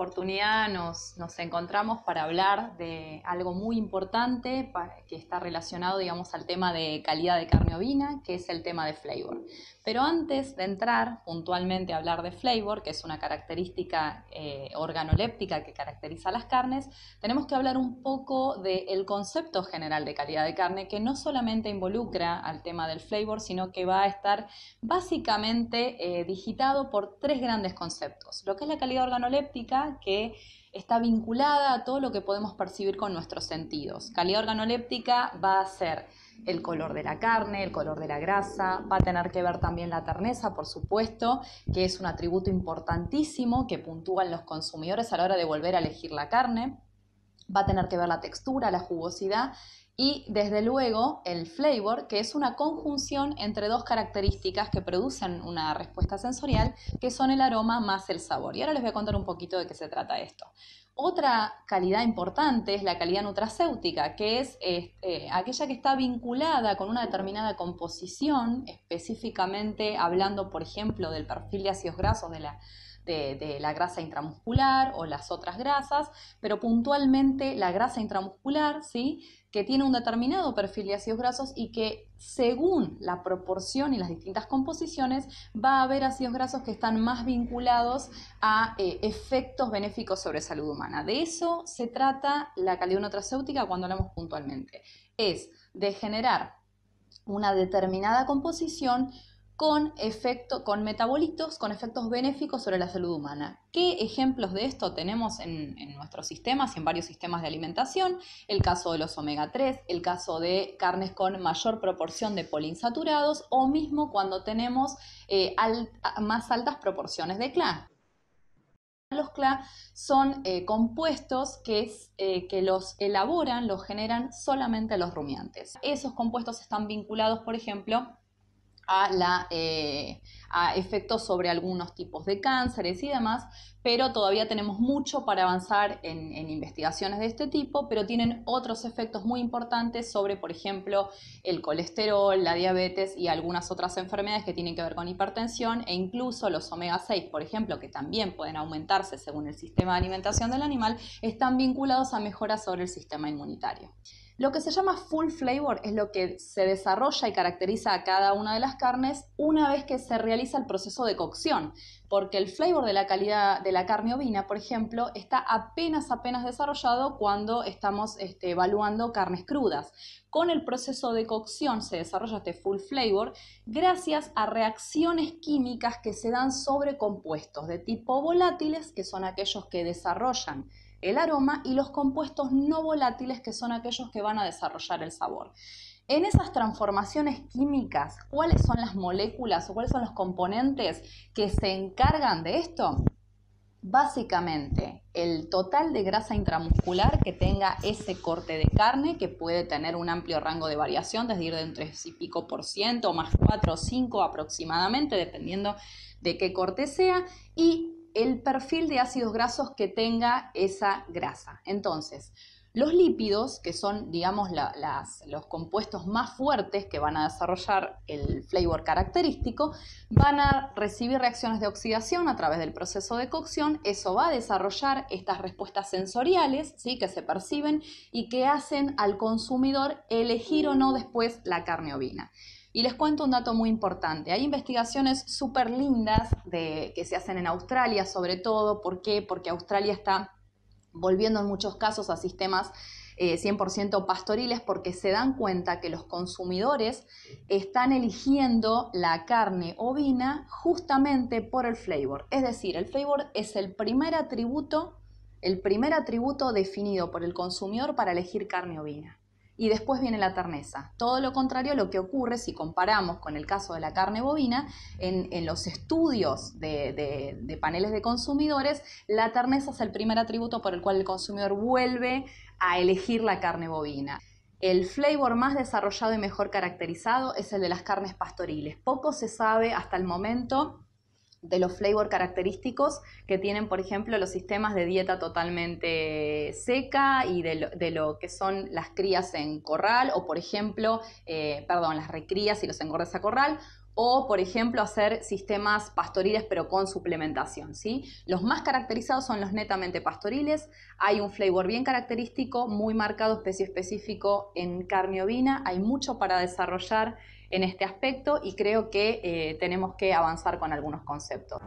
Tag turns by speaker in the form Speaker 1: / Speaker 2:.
Speaker 1: oportunidad nos encontramos para hablar de algo muy importante que está relacionado, digamos, al tema de calidad de carne ovina, que es el tema de flavor. Pero antes de entrar puntualmente a hablar de flavor, que es una característica organoléptica que caracteriza las carnes, tenemos que hablar un poco del concepto general de calidad de carne, que no solamente involucra al tema del flavor, sino que va a estar básicamente digitado por tres grandes conceptos. Lo que es la calidad organoléptica, que está vinculada a todo lo que podemos percibir con nuestros sentidos. Calidad organoléptica va a ser el color de la carne, el color de la grasa, va a tener que ver también la terneza, por supuesto, que es un atributo importantísimo que puntúan los consumidores a la hora de volver a elegir la carne. Va a tener que ver la textura, la jugosidad y desde luego el flavor, que es una conjunción entre dos características que producen una respuesta sensorial, que son el aroma más el sabor. Y ahora les voy a contar un poquito de qué se trata esto. Otra calidad importante es la calidad nutracéutica, que es aquella que está vinculada con una determinada composición, específicamente hablando, por ejemplo, del perfil de ácidos grasos de la grasa intramuscular o las otras grasas, pero puntualmente la grasa intramuscular, ¿sí?, que tiene un determinado perfil de ácidos grasos y que según la proporción y las distintas composiciones va a haber ácidos grasos que están más vinculados a efectos benéficos sobre salud humana. De eso se trata la calidad nutracéutica cuando hablamos puntualmente. Es de generar una determinada composición con metabolitos, con efectos benéficos sobre la salud humana. ¿Qué ejemplos de esto tenemos en nuestros sistemas y en varios sistemas de alimentación? El caso de los omega 3, el caso de carnes con mayor proporción de poliinsaturados o mismo cuando tenemos más altas proporciones de CLA. Los CLA son compuestos que los elaboran, los generan solamente los rumiantes. Esos compuestos están vinculados, por ejemplo, a efectos sobre algunos tipos de cánceres y demás, pero todavía tenemos mucho para avanzar en investigaciones de este tipo, pero tienen otros efectos muy importantes sobre, por ejemplo, el colesterol, la diabetes y algunas otras enfermedades que tienen que ver con hipertensión e incluso los omega 6, por ejemplo, que también pueden aumentarse según el sistema de alimentación del animal, están vinculados a mejoras sobre el sistema inmunitario. Lo que se llama full flavor es lo que se desarrolla y caracteriza a cada una de las carnes una vez que se realiza el proceso de cocción, porque el flavor de la calidad de la carne ovina, por ejemplo, está apenas desarrollado cuando estamos evaluando carnes crudas. Con el proceso de cocción se desarrolla este full flavor gracias a reacciones químicas que se dan sobre compuestos de tipo volátiles, que son aquellos que desarrollan el aroma, y los compuestos no volátiles, que son aquellos que van a desarrollar el sabor. En esas transformaciones químicas, ¿cuáles son las moléculas o cuáles son los componentes que se encargan de esto? Básicamente, el total de grasa intramuscular que tenga ese corte de carne, que puede tener un amplio rango de variación, desde ir de un 3 y pico % más 4 o 5 aproximadamente, dependiendo de qué corte sea, y el perfil de ácidos grasos que tenga esa grasa. Entonces, los lípidos, que son, digamos, los compuestos más fuertes que van a desarrollar el flavor característico, van a recibir reacciones de oxidación a través del proceso de cocción. Eso va a desarrollar estas respuestas sensoriales, ¿sí?, que se perciben y que hacen al consumidor elegir o no después la carne ovina. Y les cuento un dato muy importante. Hay investigaciones súper lindas que se hacen en Australia, sobre todo. ¿Por qué? Porque Australia está volviendo en muchos casos a sistemas 100% pastoriles, porque se dan cuenta que los consumidores están eligiendo la carne ovina justamente por el flavor. Es decir, el flavor es el primer atributo definido por el consumidor para elegir carne ovina. Y después viene la terneza. Todo lo contrario a lo que ocurre si comparamos con el caso de la carne bovina. En los estudios de paneles de consumidores, la terneza es el primer atributo por el cual el consumidor vuelve a elegir la carne bovina. El flavor más desarrollado y mejor caracterizado es el de las carnes pastoriles. Poco se sabe hasta el momento de los flavor característicos que tienen, por ejemplo, los sistemas de dieta totalmente seca y de lo que son las crías en corral o, por ejemplo, las recrías y los engordes a corral, o, por ejemplo, hacer sistemas pastoriles pero con suplementación, ¿sí? Los más caracterizados son los netamente pastoriles. Hay un flavor bien característico, muy marcado, especie específico en carne ovina. Hay mucho para desarrollar en este aspecto y creo que tenemos que avanzar con algunos conceptos.